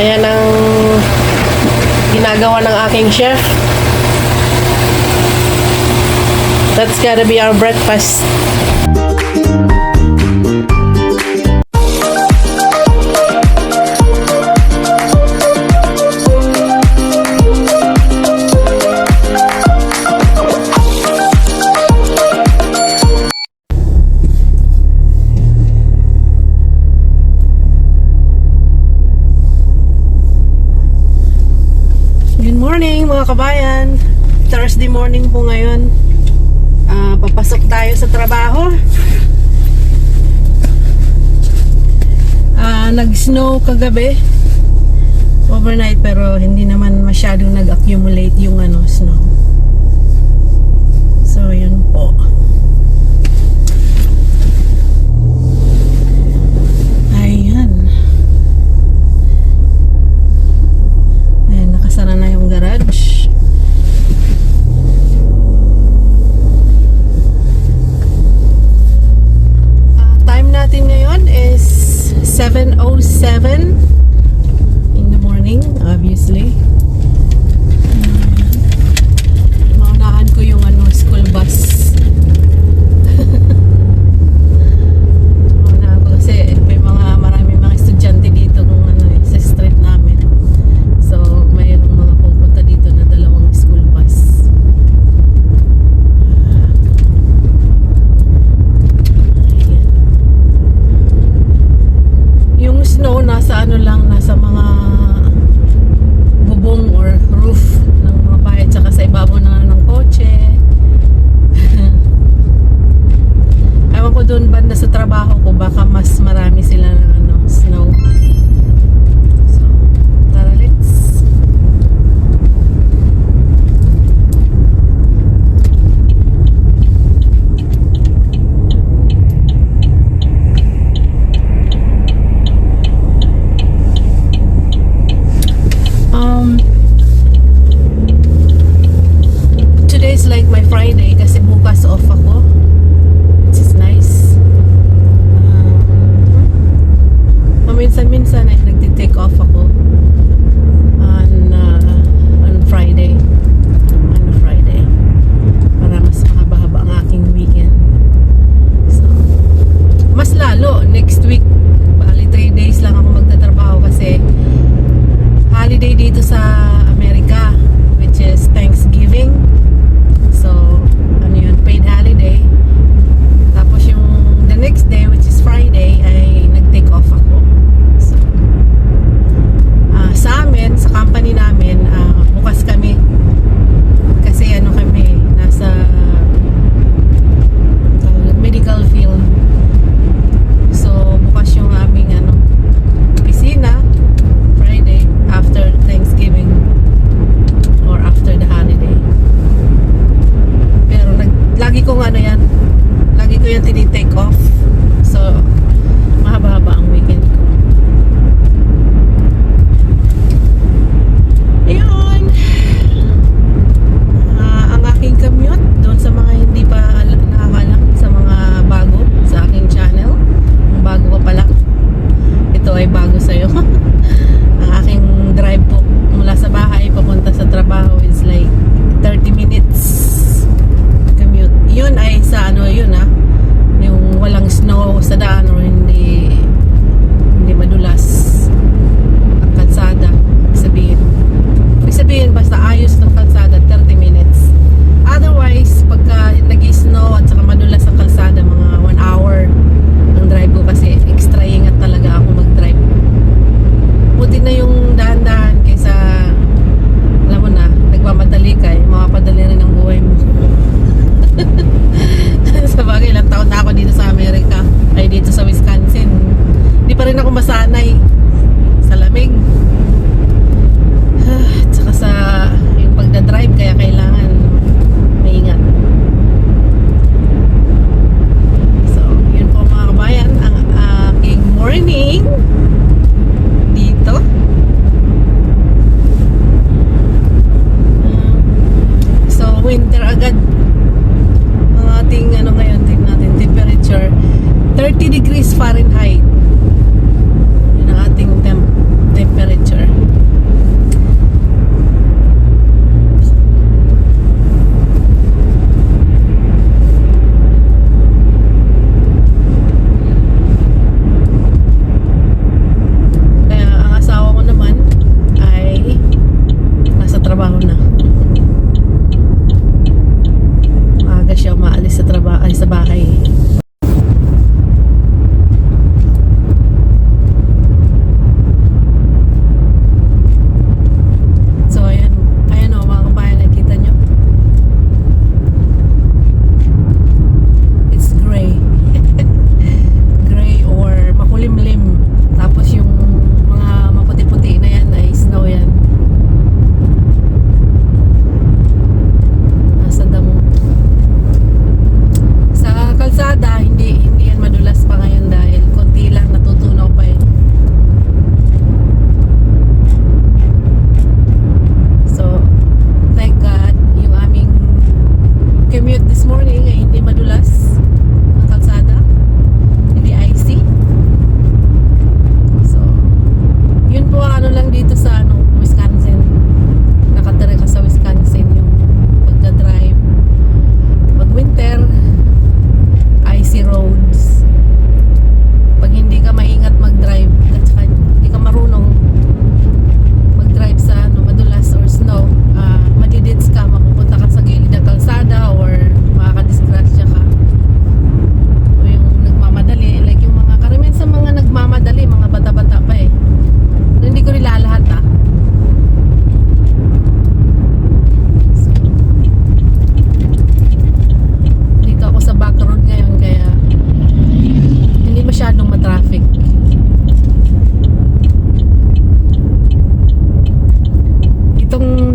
Ayan ang ginagawa ng aking chef. That's gotta be our breakfast. Good morning mga kabayan. Thursday morning po ngayon. Papasok tayo sa trabaho. Nag-snow kagabi overnight, pero hindi naman masyadong nag-accumulate yung snow. So yun po. Ayan, nakasara na yung garage. Time natin ngayon is 7:07 in the morning, obviously. Maunahan ko yung school bus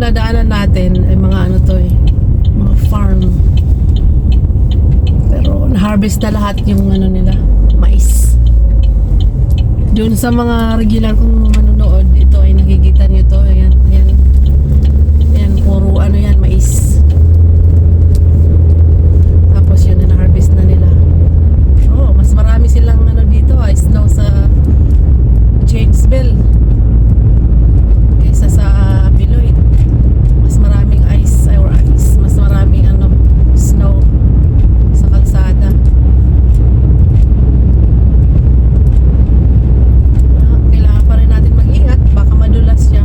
dinadaanan natin ay mga ano to eh, mga farm. Pero na-harvest na lahat yung ano nila, mais. Doon sa mga regular kong manonood, ito ay nakikita nyo to. Ayan, ayan. Ayan, puro ano yan, mais. Tapos yun na na-harvest na nila. Oh, mas marami silang ano dito, snow sa Janesville kaysa sa Beloit. Mas maraming ice, mas maraming ano, snow sa kalsada. Kailangan pa rin natin mag-ingat, baka madulas siya.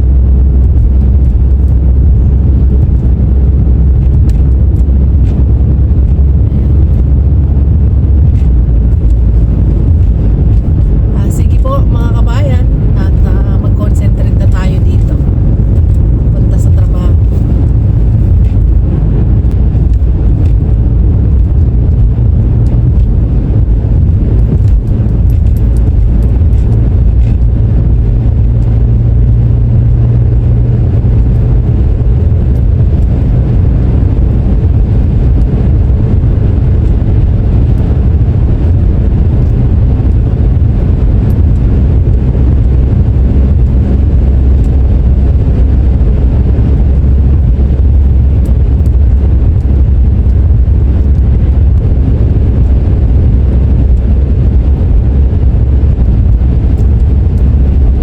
Sige po mga kabayan, at mag-concentrate na tayo dito punta sa trabaho.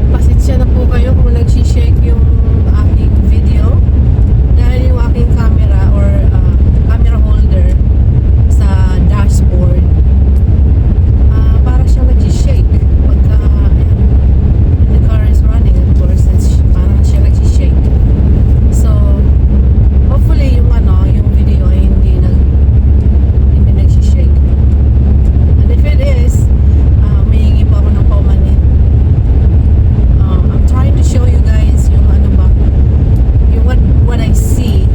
Pasensya na po kayo kung nagsishake yung aking video dahil yung aking camera or camera holder sa dashboard para siyang nagsishake pagka ayan, the car is running, of course parang siya nagsishake. So hopefully yung ano, yung video ay hindi nagsishake, and if it is, mahingi po ako ng paumanhin. I'm trying to show you guys yung ano ba, yung what I see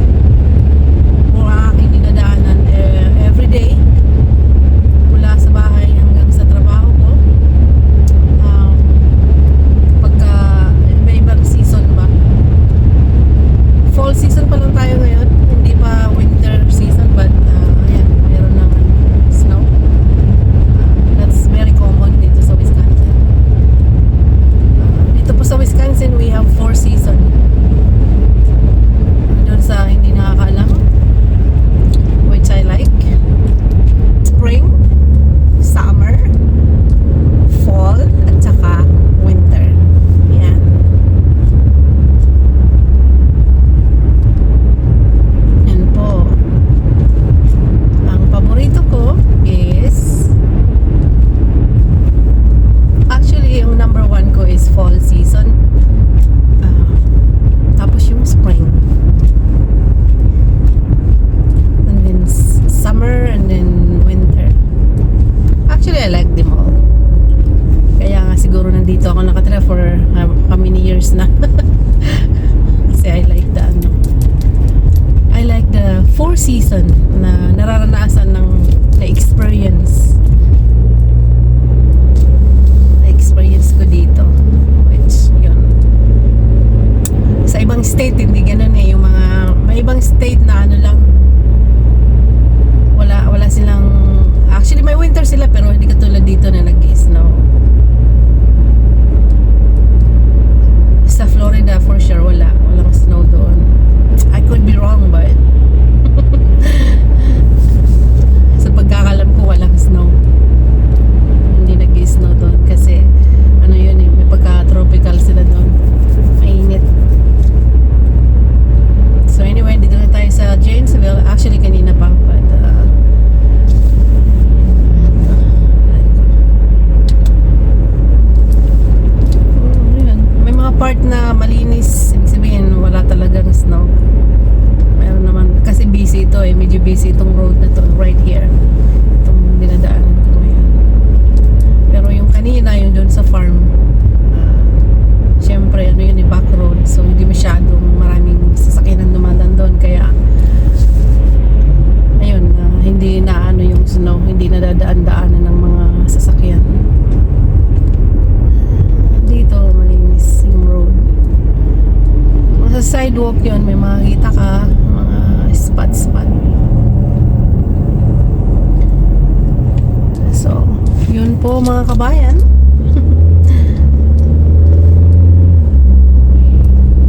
o aking dinadaanan every day mula sa bahay hanggang sa trabaho ko. Pagka may ibang season ba, fall season pa lang tayo ngayon, hindi pa winter season, but ayan, meron ng snow. That's very common dito sa Wisconsin. Dito po sa Wisconsin, we have 4 season. Doon sa hindi nakakaalam, which I like: spring, summer, fall, at saka winter. Yan. Yan po. Ang paborito ko is, actually, yung number 1 ko is fall season. Tapos yung spring. And then summer, and then winter. Actually, I like them all. Kaya nga siguro nandito ako nakatira for how many years na. Kasi I like the 4 season na nararanasan ng na-experience ko dito, which yun, sa ibang state hindi ganun eh. Yung mga may ibang state na ano lang, wala silang, actually may winter sila pero hindi katulad dito na nag-snow. Sa Florida for sure walang snow doon. I could be wrong, but sa pagkakalam ko walang snow, hindi nag-snow doon kasi ano yun eh, may pagka-tropical sila doon, mainit. So anyway, dito na tayo sa Janesville. Actually kanina pa, but may mga part na malinis, ibig sabihin wala talagang snow. Meron naman, kasi busy ito eh, medyo busy itong road na to right here, itong dinadaanan ko ngayon. Pero yung kanina, yung doon sa farm, syempre ano yun, back road, so hindi masyadong maraming sasakyan ang dumadaan doon, kaya ayun, hindi na ano yung snow, hindi na dadaan-daanan ng mga sasakyan. Dito malinis yung road. sidewalk yun, may makikita ka mga spot. So, yun po mga kabayan.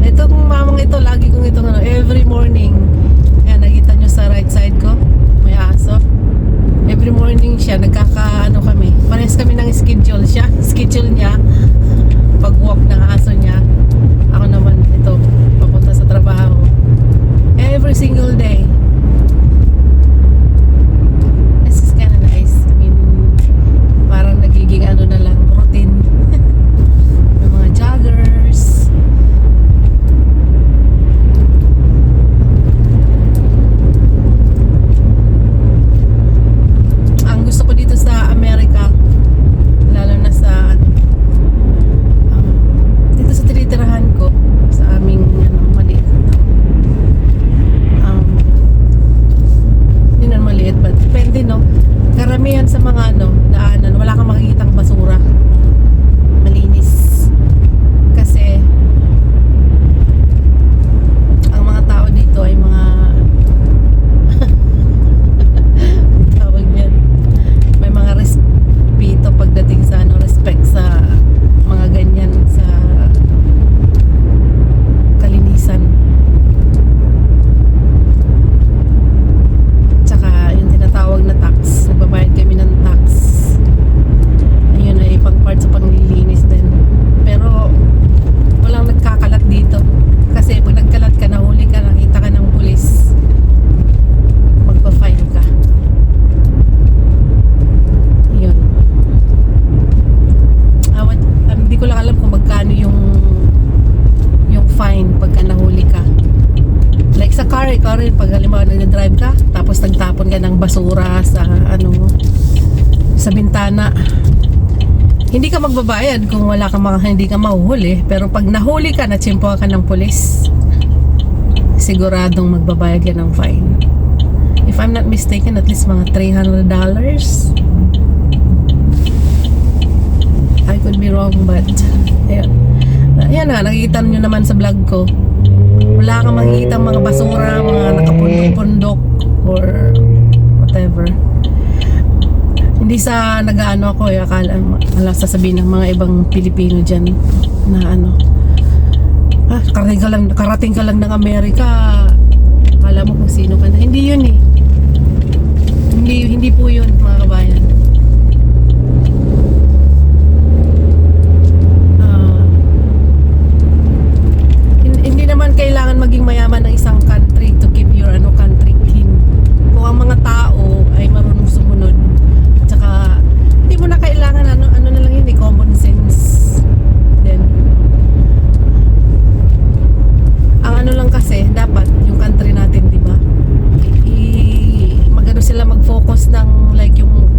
Ito kung mamang ito, lagi kong ito every morning. Ayan, nakita nyo sa right side ko, may aso. Every morning siya, nagkakaano kami. Parehas kami ng schedule niya. Pag-walk ng aso niya. Ako naman, ito, papunta sa trabaho. Every single day. This is kinda nice. I mean, parang nagiging ano na lang, routine. May mga joggers. Ang gusto ko dito sa Amerika, lalo na sa dito sa tinitirahan ko, sa aming maliit na town. Hindi na maliit, but depende, no? Karamihan sa mga daanan, wala kang makikitang basura. Malinis. Kasi ang mga tao dito ay mga tawag niyan, may mga respeto pagdating sa respect sa mga ganyan, sa kalinisan. Tsaka yung tinatawag na tax, nagbabayad kami ng tax. Ayun ay pang part sa panglilinis din. Pero walang nagkakalat dito. Kasi pag nagkalat ka, nahuli ka, nakita ka ng pulis, magpa-fine ka. Yun. Hindi ko lang alam kung magkano yung fine pagka nahuli ka. Like sa car, ikaw rin, pag halimbawa nag-drive ka, tapos nagtapon ka ng basura sa sa bintana, hindi ka magbabayad kung wala ka hindi ka mahuhuli. Pero pag nahuli ka, natsimpo ka ng pulis, siguradong magbabayad ka ng fine. If I'm not mistaken, at least mga $300. I could be wrong, but ayun. Ayan na, nakikita nyo naman sa vlog ko. Wala kang makikita mga basura, mga nakapundok-pundok or whatever. Hindi sa nag-ano ako, akala sasabihin ng mga ibang Pilipino dyan na karating ka lang ng Amerika, akala mo kung sino ka na. Hindi yun eh. Hindi po yun, mga kabayan. Hindi naman kailangan maging mayaman ng isang country to keep your country clean. Kung ang mga tao ay marunong sumunod, at saka hindi mo na kailangan ano na lang yun, common sense. Then ang lang kasi dapat yung country natin, di ba? Magano sila mag-focus ng like yung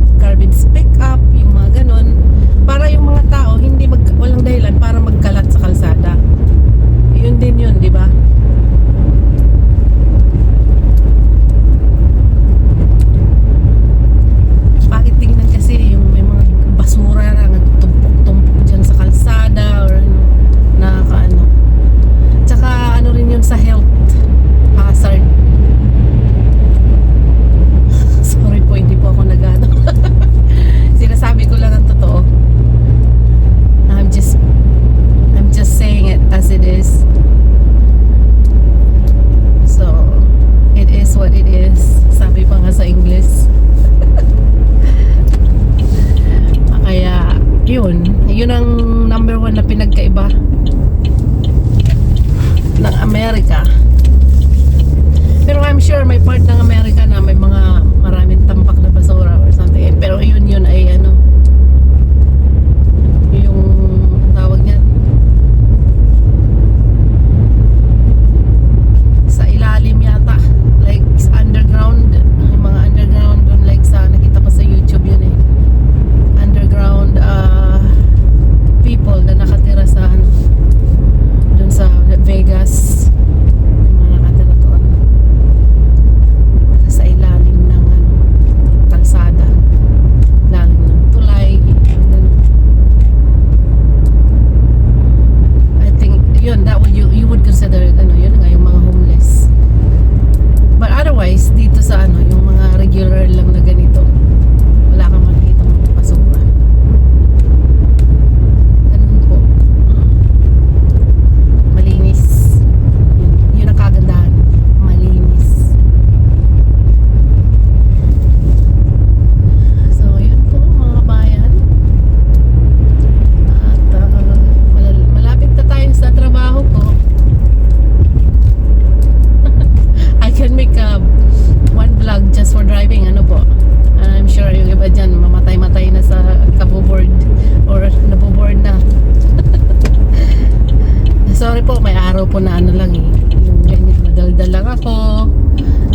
araw po na ano lang eh. Yung ganyan, madaldal lang ako.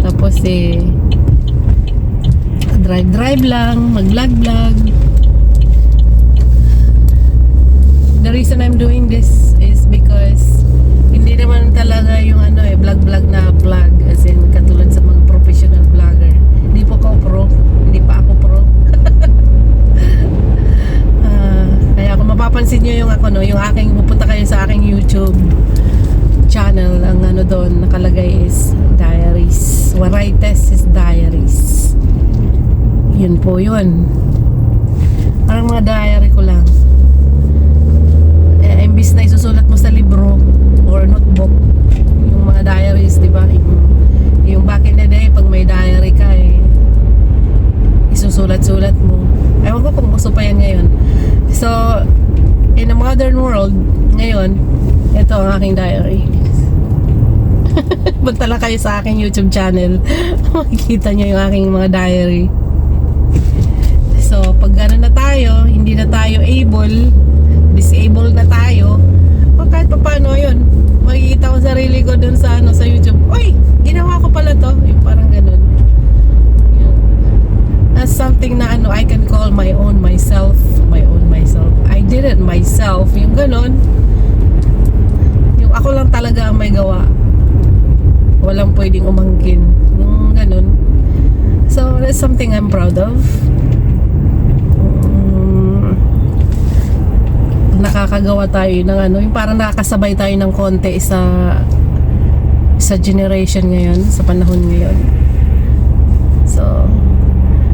Tapos drive lang, mag-vlog. The reason I'm doing this is because hindi naman talaga yung vlog na vlog as in katulad sa mga professional vlogger. Hindi po ako pro, hindi pa ako pro. Kaya kung mapapansin nyo yung yung aking pupunta kayo sa aking YouTube channel, ang doon nakalagay is diaries. Waraites is diaries. Yun po yun. Parang mga diary ko lang. Imbis na isusulat mo sa libro or notebook yung mga diaries, di ba? Yung back in the day, pag may diary ka isusulat-sulat mo. Ewan ko kung uso pa yan ngayon. So, in a modern world, ngayon, ito ang aking diary. Punta lang kayo sa aking YouTube channel. Makikita nyo yung aking mga diary. So, pag gano'n na tayo, hindi na tayo disabled na tayo, o kahit pa paano yun, makikita ko sarili ko dun sa sa YouTube, uy, ginawa ko pala to, yung parang ganun. Yun. That's something na I can call my own myself. I did it myself, yung ganun. Yung ako lang talaga ang may gawa, walang pwedeng umangkin, yung ganun. So that's something I'm proud of. Nakakagawa tayo ng yung parang nakakasabay tayo ng konti sa generation ngayon, sa panahon ngayon. So,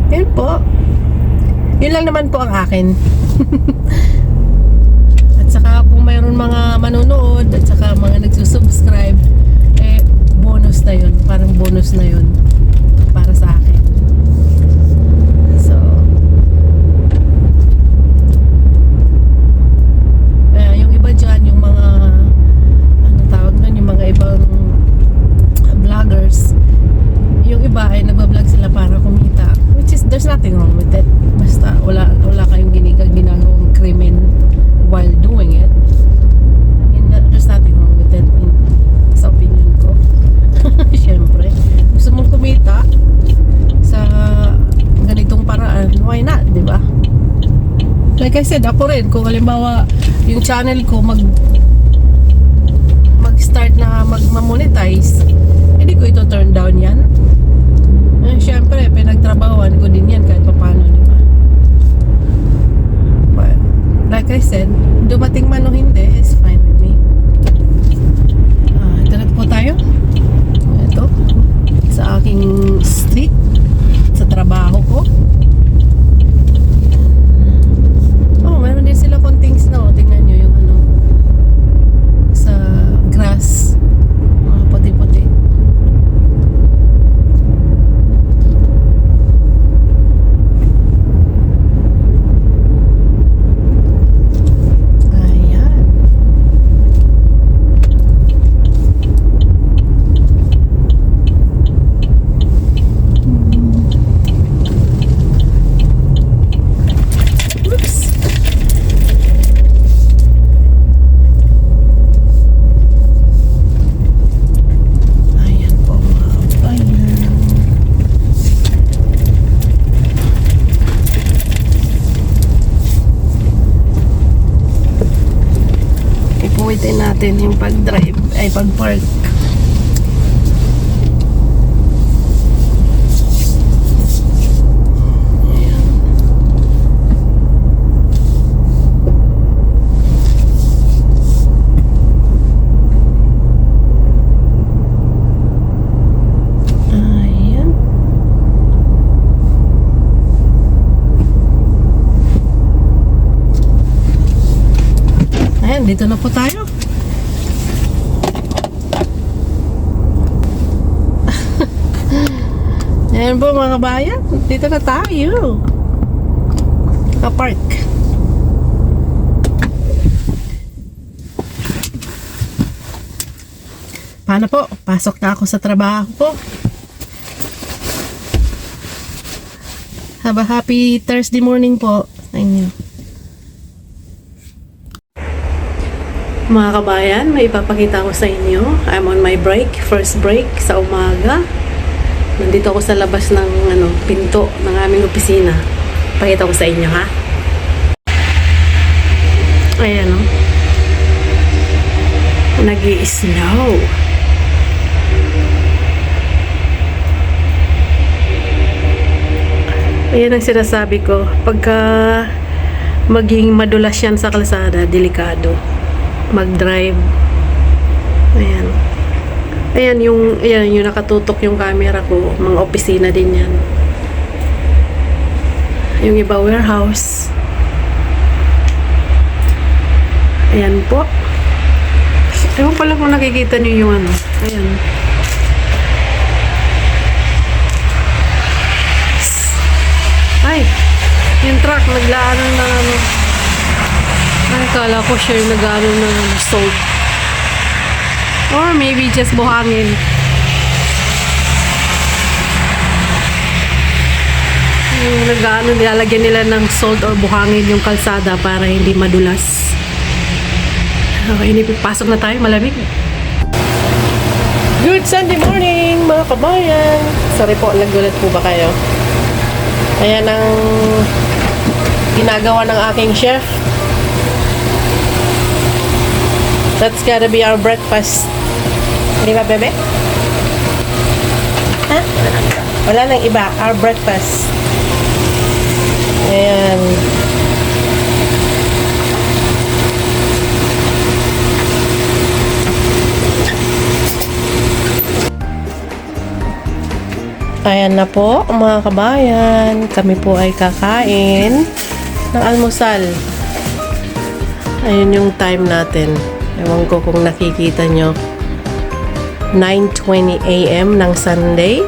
yun po. Yun lang naman po ang akin. At saka kung mayroon mga manonood at saka mga nagsusubscribe, bonus na yun. Parang bonus na yun para sa akin. Ibang vloggers, yung iba ay nagbablog sila para kumita, which is there's nothing wrong with it. Basta wala kayong ginagawang krimen while doing it, and there's nothing wrong with it sa opinion ko. Syempre gusto mong kumita sa ganitong paraan, why not, di ba? Like I said, ako rin, kung halimbawa yung channel ko mag-start na mag-monetize, hindi ko ito turn down yan. Siyempre, pinagtrabahoan ko din yan kahit paano, di ba? But, like I said, dumating man o hindi, it's fine with me. Ito na po tayo. Ito, sa aking street, sa trabaho ko. Meron din sila konting snow. Tingnan nyo yung sa grass, mga puti-puti. Ayan. Oops. Ipuwitin natin yung pag-drive, ay pag-park. Dito na po tayo. Ayan po mga bayan, dito na tayo. Naka-park. Paano po? Pasok na ako sa trabaho ko. Have a happy Thursday morning po sa inyo. Mga kabayan, may ipapakita ko sa inyo. I'm on my break, first break sa umaga. Nandito ako sa labas ng pinto ng aming opisina. Pakita ko sa inyo, ha? Ayan, o. Nag-i-snow. Ayan ang sinasabi ko. Pagka maging madulas yan sa kalsada, delikado. Mag-drive. Ayan. Ayan yung nakatutok yung camera ko. Mga opisina din yan. Yung iba warehouse. Ayan po. Ewan pala kung nakikita nyo yung Ayan. Ay! Yung truck naglaanan na Ay, kala ko siya yung nag-ano ng salt. Or maybe just buhangin. Yung nag-ano, nilalagyan nila ng salt or buhangin yung kalsada para hindi madulas. Okay, pasok na tayo, malamig. Good Sunday morning, mga kabayan. Sorry po, nagulat po ba kayo? Ayan ang ginagawa ng aking chef. That's gotta be our breakfast. Di ba, bebe? Ha? Wala nang iba. Our breakfast. Ayan. Ayan na po, mga kabayan. Kami po ay kakain ng almusal. Ayun yung time natin. Ewan ko kung nakikita nyo. 9:20 AM ng Sunday.